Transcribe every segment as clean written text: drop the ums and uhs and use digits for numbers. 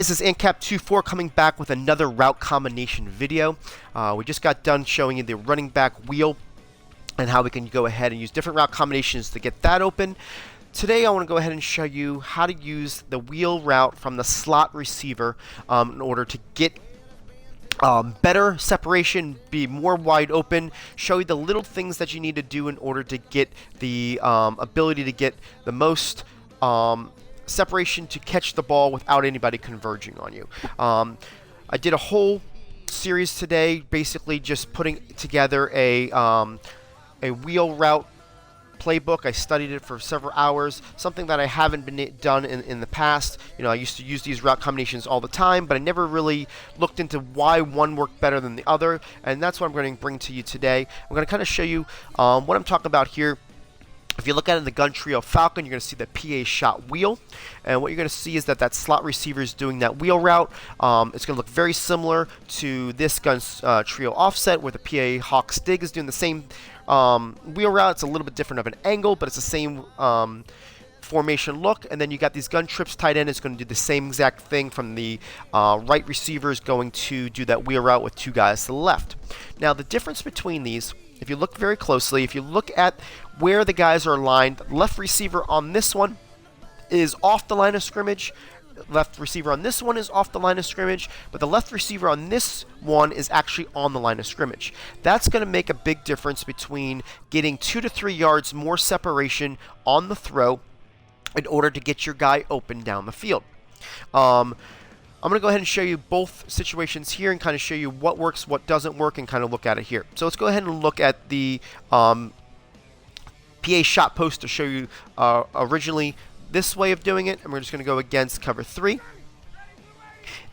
This is ANCAP24 coming back with another route combination video. We just got done showing you the running back wheel and how we can go ahead and use different route combinations to get that open. Today I want to go ahead and show you how to use the wheel route from the slot receiver in order to get better separation, be more wide open, show you the little things that you need to do in order to get the ability to get the most separation to catch the ball without anybody converging on you. I did a whole series today, basically just putting together a wheel route playbook. I studied it for several hours, something that I haven't been done in the past. You know, I used to use these route combinations all the time, but I never really looked into why one worked better than the other, and that's what I'm going to bring to you today. I'm going to kind of show you what I'm talking about here. If you look at it in the gun trio Falcon, you're going to see the PA shot wheel, and what you're going to see is that slot receiver is doing that wheel route. It's going to look very similar to this gun trio offset, where the PA Hawk Stig is doing the same wheel route. It's a little bit different of an angle, but it's the same formation look. And then you got these gun trips tight end is going to do the same exact thing from the right receiver is going to do that wheel route with two guys to the left. Now the difference between these, if you look very closely, if you look at where the guys are aligned, left receiver on this one is off the line of scrimmage. Left receiver on this one is off the line of scrimmage, but the left receiver on this one is actually on the line of scrimmage. That's going to make a big difference between getting 2 to 3 yards more separation on the throw in order to get your guy open down the field. I'm going to go ahead and show you both situations here and kind of show you what works, what doesn't work, and kind of look at it here. So let's go ahead and look at the PA shot post to show you originally this way of doing it, and we're just going to go against cover 3.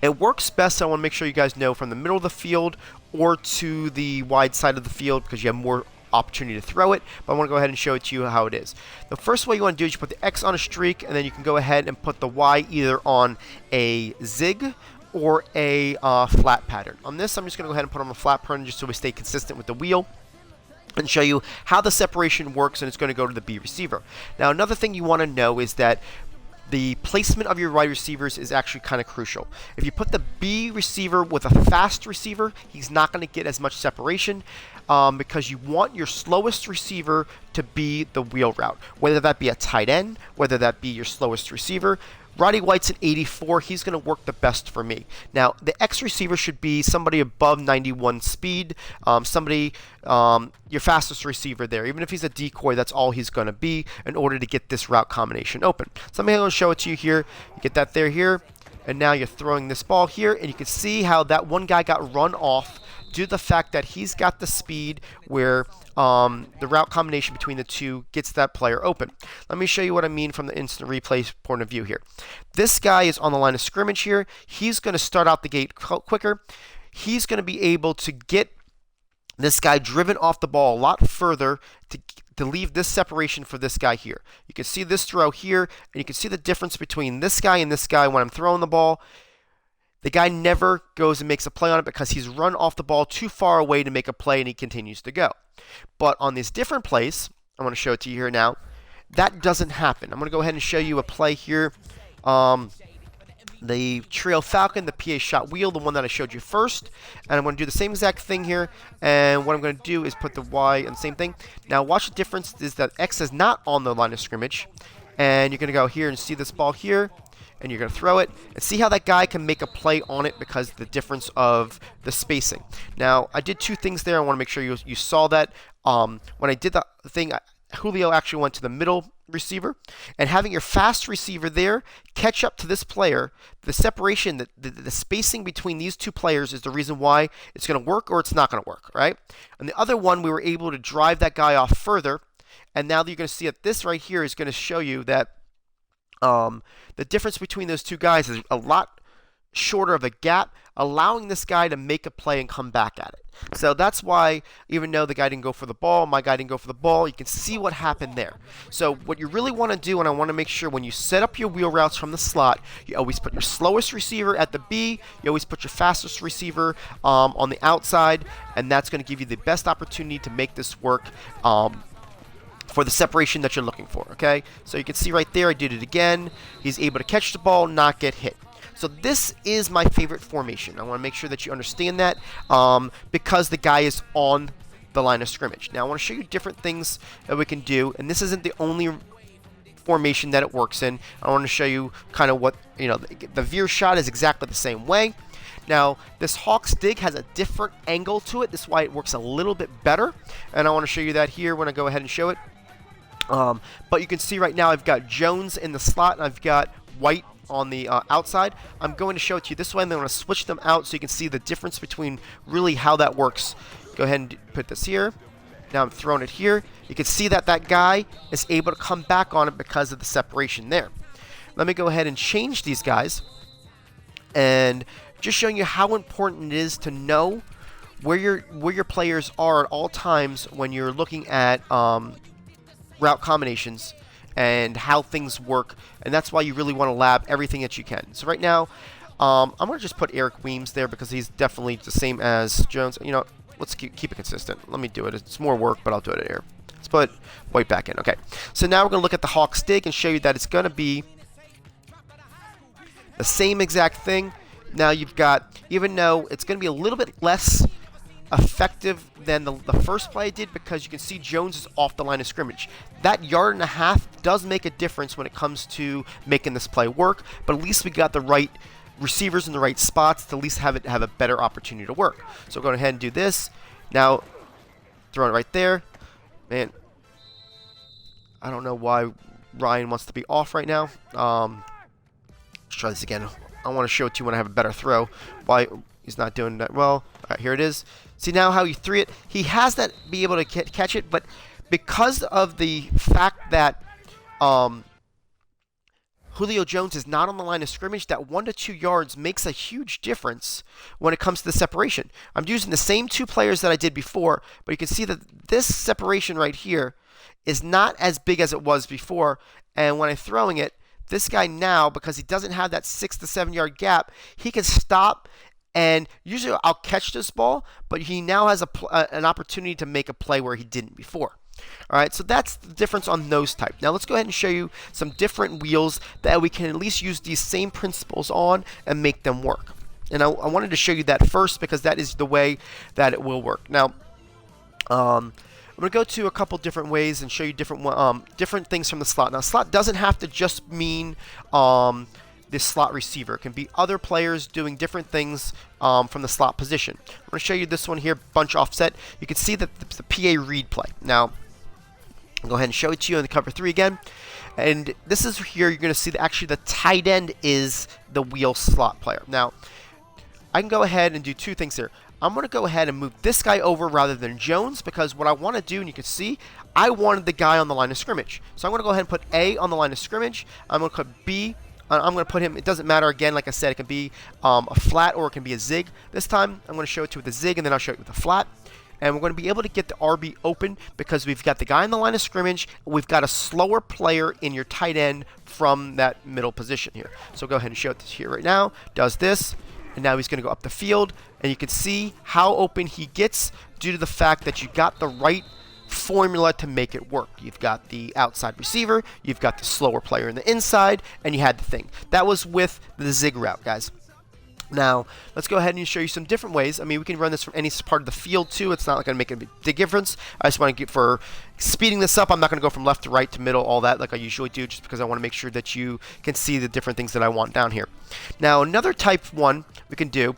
It works best, I want to make sure you guys know, from the middle of the field or to the wide side of the field because you have more opportunity to throw it, but I want to go ahead and show it to you how it is. The first way you want to do is you put the X on a streak, and then you can go ahead and put the Y either on a zig or a flat pattern. On this, I'm just going to go ahead and put on a flat pattern just so we stay consistent with the wheel and show you how the separation works, and it's going to go to the B receiver. Now another thing you want to know is that the placement of your wide receivers is actually kind of crucial. If you put the B receiver with a fast receiver, he's not going to get as much separation because you want your slowest receiver to be the wheel route, whether that be a tight end, whether that be your slowest receiver. Roddy White's at 84. He's going to work the best for me. Now, the X receiver should be somebody above 91 speed, your fastest receiver there. Even if he's a decoy, that's all he's going to be in order to get this route combination open. So I'm going to show it to you here. You get that there here, and now you're throwing this ball here, and you can see how that one guy got run off due to the fact that he's got the speed where the route combination between the two gets that player open. Let me show you what I mean from the instant replay point of view here. This guy is on the line of scrimmage here. He's going to start out the gate quicker. He's going to be able to get this guy driven off the ball a lot further to leave this separation for this guy here. You can see this throw here, and you can see the difference between this guy and this guy when I'm throwing the ball. The guy never goes and makes a play on it because he's run off the ball too far away to make a play, and he continues to go. But on these different plays, I'm going to show it to you here now, that doesn't happen. I'm going to go ahead and show you a play here. The Trio Falcon, the PA shot wheel, the one that I showed you first. And I'm going to do the same exact thing here. And what I'm going to do is put the Y on the same thing. Now watch the difference is that X is not on the line of scrimmage. And you're going to go here and see this ball here. And you're going to throw it, and see how that guy can make a play on it because of the difference of the spacing. Now, I did two things there. I want to make sure you saw that. When I did the thing, Julio actually went to the middle receiver, and having your fast receiver there catch up to this player, the separation, the spacing between these two players is the reason why it's going to work or it's not going to work, right? And the other one, we were able to drive that guy off further, and now you're going to see that this right here is going to show you that the difference between those two guys is a lot shorter of a gap, allowing this guy to make a play and come back at it. So that's why, even though the guy didn't go for the ball, my guy didn't go for the ball, you can see what happened there. So what you really want to do, and I want to make sure when you set up your wheel routes from the slot, you always put your slowest receiver at the B, you always put your fastest receiver on the outside, and that's going to give you the best opportunity to make this work for the separation that you're looking for, okay? So you can see right there, I did it again. He's able to catch the ball, not get hit. So this is my favorite formation. I want to make sure that you understand that because the guy is on the line of scrimmage. Now I want to show you different things that we can do, and this isn't the only formation that it works in. I want to show you kind of what, the veer shot is exactly the same way. Now, this Hawk's dig has a different angle to it. This is why it works a little bit better, and I want to show you that here when I go ahead and show it. But you can see right now I've got Jones in the slot, and I've got White on the outside. I'm going to show it to you this way, and then I'm going to switch them out so you can see the difference between really how that works. Go ahead and put this here. Now I'm throwing it here. You can see that that guy is able to come back on it because of the separation there. Let me go ahead and change these guys, and just showing you how important it is to know where your players are at all times when you're looking at route combinations and how things work, and that's why you really want to lab everything that you can. So right now, I'm going to just put Eric Weems there because he's definitely the same as Jones. Let's keep it consistent. Let me do it. It's more work, but I'll do it here. Let's put White back in. Okay. So now we're going to look at the Hawk's dig and show you that it's going to be the same exact thing. Now you've got, even though it's going to be a little bit less effective than the first play I did, because you can see Jones is off the line of scrimmage. That 1.5 yards does make a difference when it comes to making this play work, but at least we got the right receivers in the right spots to at least have a better opportunity to work. So go ahead and do this. Now, throw it right there. Man, I don't know why Ryan wants to be off right now. Let's try this again. I want to show it to you when I have a better throw. Why he's not doing that well. All right, here it is. See now how he threw it? He has that be able to catch it, but because of the fact that Julio Jones is not on the line of scrimmage, that 1 to 2 yards makes a huge difference when it comes to the separation. I'm using the same two players that I did before, but you can see that this separation right here is not as big as it was before, and when I'm throwing it, this guy now, because he doesn't have that 6 to 7 yard gap, he can stop, and usually I'll catch this ball, but he now has an opportunity to make a play where he didn't before. All right, so that's the difference on those type. Now let's go ahead and show you some different wheels that we can at least use these same principles on and make them work. And I wanted to show you that first because that is the way that it will work. Now, I'm going to go to a couple different ways and show you different things from the slot. Now, slot doesn't have to just mean this slot receiver. It can be other players doing different things from the slot position. I'm going to show you this one here, bunch offset. You can see that it's the PA read play. Now, I'll go ahead and show it to you in the cover 3 again. And this is here, you're going to see that actually the tight end is the wheel slot player. Now, I can go ahead and do two things here. I'm going to go ahead and move this guy over rather than Jones, because what I want to do, and you can see, I wanted the guy on the line of scrimmage. So I'm going to go ahead and put A on the line of scrimmage. I'm going to put B. I'm going to put him, it doesn't matter, again, like I said, it can be a flat or it can be a zig. This time, I'm going to show it to you with a zig, and then I'll show it with a flat. And we're going to be able to get the RB open because we've got the guy on the line of scrimmage, and we've got a slower player in your tight end from that middle position here. So go ahead and show it here right now. Does this, and now he's going to go up the field, and you can see how open he gets due to the fact that you got the right formula to make it work. You've got the outside receiver, you've got the slower player in the inside, and you had the thing. That was with the zig route, guys. Now, let's go ahead and show you some different ways. I mean, we can run this from any part of the field, too. It's not going to make a big difference. I just want to get, for speeding this up, I'm not going to go from left to right to middle, all that, like I usually do, just because I want to make sure that you can see the different things that I want down here. Now, another type 1 we can do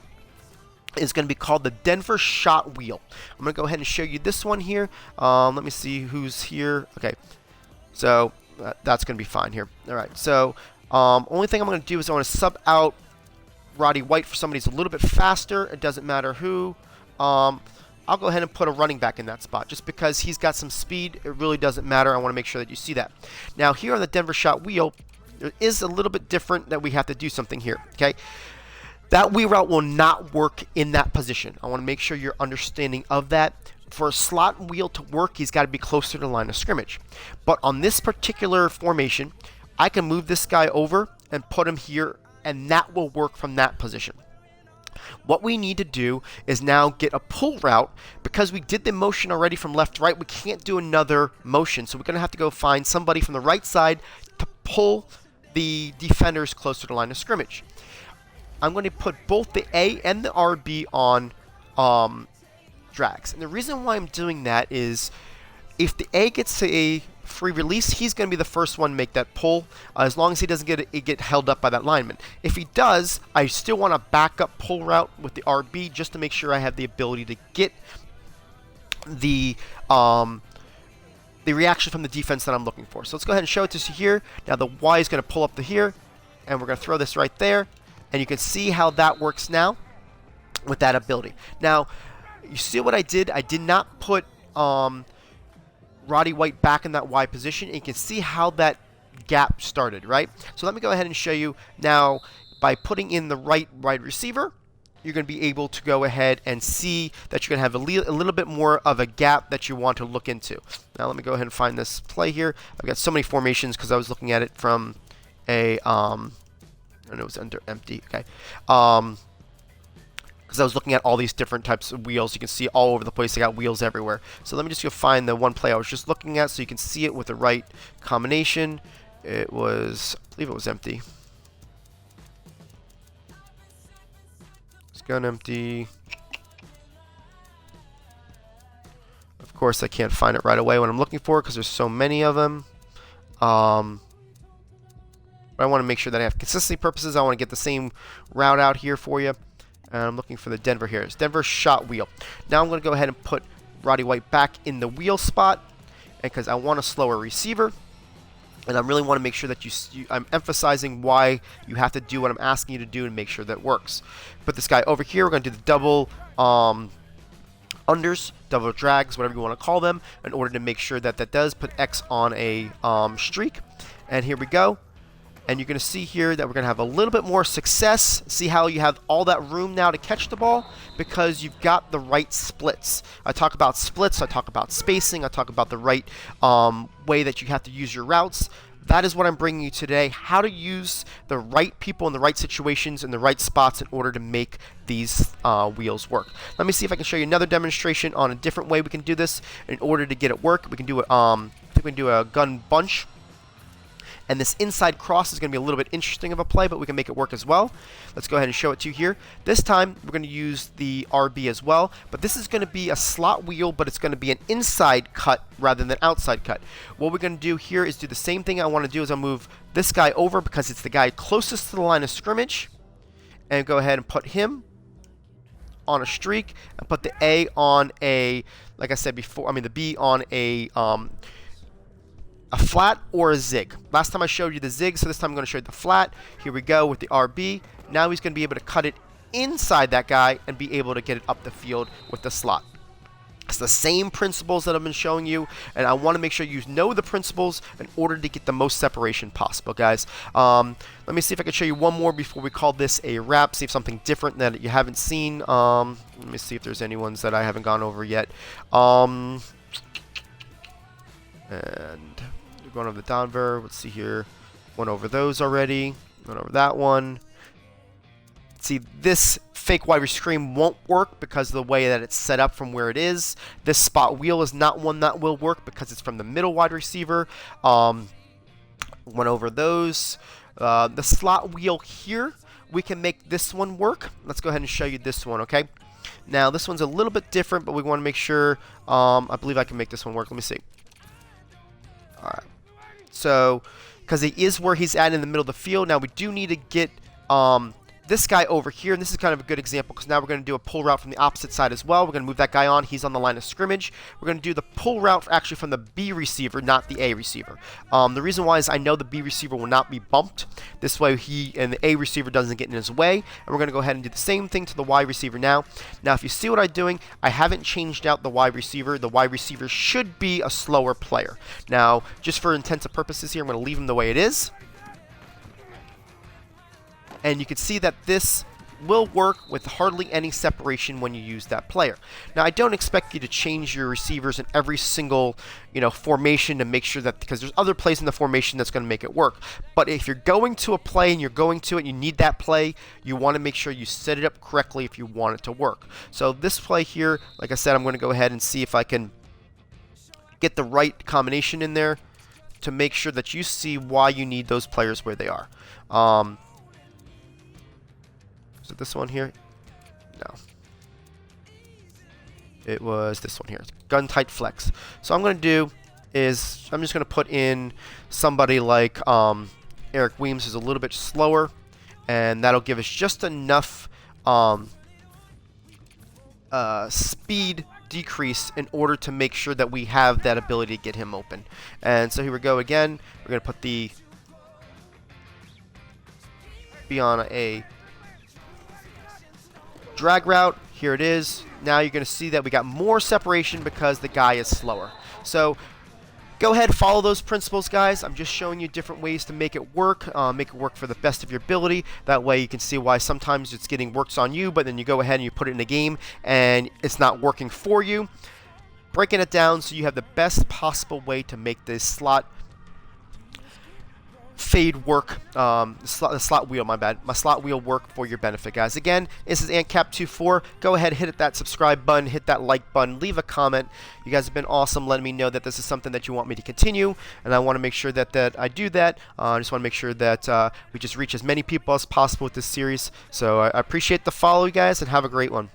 is going to be called the Denver shot wheel. I'm going to go ahead and show you this one here. Let me see who's here. Okay, so that's going to be fine here. All right, so only thing I'm going to do is I want to sub out Roddy White for somebody who's a little bit faster. It doesn't matter who. I'll go ahead and put a running back in that spot just because he's got some speed. It really doesn't matter. I want to make sure that you see that. Now, here on the Denver shot wheel, there is a little bit different that we have to do something here, okay? That wheel route will not work in that position. I want to make sure you're understanding of that. For a slot wheel to work, he's got to be closer to the line of scrimmage. But on this particular formation, I can move this guy over and put him here, and that will work from that position. What we need to do is now get a pull route. Because we did the motion already from left to right, we can't do another motion. So we're going to have to go find somebody from the right side to pull the defenders closer to the line of scrimmage. I'm going to put both the A and the RB on drags. And the reason why I'm doing that is if the A gets a free release, he's going to be the first one to make that pull, as long as he doesn't get held up by that lineman. If he does, I still want a backup pull route with the RB just to make sure I have the ability to get the reaction from the defense that I'm looking for. So let's go ahead and show it to you here. Now the Y is going to pull up to here, and we're going to throw this right there, and you can see how that works now with that ability. Now, you see what I did? I did not put Roddy White back in that Y position, and you can see how that gap started, right? So let me go ahead and show you now. By putting in the right wide receiver, you're going to be able to go ahead and see that you're going to have a little bit more of a gap that you want to look into. Now let me go ahead and find this play here. I've got so many formations because I was looking at it from a I don't know, it was under empty. Okay. Because I was looking at all these different types of wheels. You can see all over the place. I got wheels everywhere. So let me just go find the one play I was just looking at so you can see it with the right combination. It was, I believe it was empty. It's gun empty. Of course, I can't find it right away when I'm looking for it because there's so many of them. But I want to make sure that I have consistency purposes. I want to get the same route out here for you. And I'm looking for the Denver here. It's Denver shot wheel. Now I'm going to go ahead and put Roddy White back in the wheel spot because I want a slower receiver. And I really want to make sure that I'm emphasizing why you have to do what I'm asking you to do and make sure that works. Put this guy over here. We're going to do the double unders, double drags, whatever you want to call them, in order to make sure that that does put X on a streak. And here we go. And you're going to see here that we're going to have a little bit more success. See how you have all that room now to catch the ball because you've got the right splits. I talk about splits. I talk about spacing. I talk about the right way that you have to use your routes. That is what I'm bringing you today. How to use the right people in the right situations in the right spots in order to make these wheels work. Let me see if I can show you another demonstration on a different way we can do this in order to get it work. We can do I think we can do a gun bunch. And this inside cross is going to be a little bit interesting of a play, but we can make it work as well. Let's go ahead and show it to you here. This time, we're going to use the RB as well, but this is going to be a slot wheel, but it's going to be an inside cut rather than outside cut. What we're going to do here is do the same thing I want to do is I'll move this guy over because it's the guy closest to the line of scrimmage, and go ahead and put him on a streak, and put the A on a, like I said before, the B on a flat or a zig. Last time I showed you the zig, so this time I'm going to show you the flat. Here we go with the RB. Now he's going to be able to cut it inside that guy and be able to get it up the field with the slot. It's the same principles that I've been showing you, and I want to make sure you know the principles in order to get the most separation possible, guys. Let me see if I can show you one more before we call this a wrap. See if something different that you haven't seen. Let me see if there's any ones that I haven't gone over yet. And we're going over the Denver. Let's see here. Went over those already. Went over that one. See, this fake wide receiver won't work because of the way that it's set up from where it is. This spot wheel is not one that will work because it's from the middle wide receiver. Went over those. The slot wheel here, we can make this one work. Let's go ahead and show you this one, okay? Now, this one's a little bit different, but we want to make sure. I believe I can make this one work. Let me see. All right. So, because he is where he's at in the middle of the field. Now, we do need to get this guy over here, and this is kind of a good example because now we're going to do a pull route from the opposite side as well. We're going to move that guy on. He's on the line of scrimmage. We're going to do the pull route actually from the B receiver, not the A receiver. The reason why is I know the B receiver will not be bumped. This way he and the A receiver doesn't get in his way. And we're going to go ahead and do the same thing to the Y receiver now. Now, if you see what I'm doing, I haven't changed out the Y receiver. The Y receiver should be a slower player. Now, just for intensive purposes here, I'm going to leave him the way it is. And you can see that this will work with hardly any separation when you use that player. Now, I don't expect you to change your receivers in every single, formation to make sure that, because there's other plays in the formation that's going to make it work. But if you're going to a play and you're going to it and you need that play, you want to make sure you set it up correctly if you want it to work. So this play here, like I said, I'm going to go ahead and see if I can get the right combination in there to make sure that you see why you need those players where they are. Was it this one here? No. It was this one here. Gun tight flex. So what I'm going to do is I'm just going to put in somebody like Eric Weems, who's a little bit slower, and that'll give us just enough speed decrease in order to make sure that we have that ability to get him open. And so here we go again. We're going to put the be on a drag route. Here it is. Now you're going to see that we got more separation because the guy is slower. So go ahead, follow those principles, guys. I'm just showing you different ways to make it work for the best of your ability. That way you can see why sometimes it's getting works on you, but then you go ahead and you put it in a game and it's not working for you. Breaking it down so you have the best possible way to make this slot fade work, the slot wheel, my bad. My slot wheel work for your benefit, guys. Again, this is AntCap24. Go ahead, hit that subscribe button, hit that like button, leave a comment. You guys have been awesome letting me know that this is something that you want me to continue, and I want to make sure that I do that. I just want to make sure that we just reach as many people as possible with this series. So I appreciate the follow, you guys, and have a great one.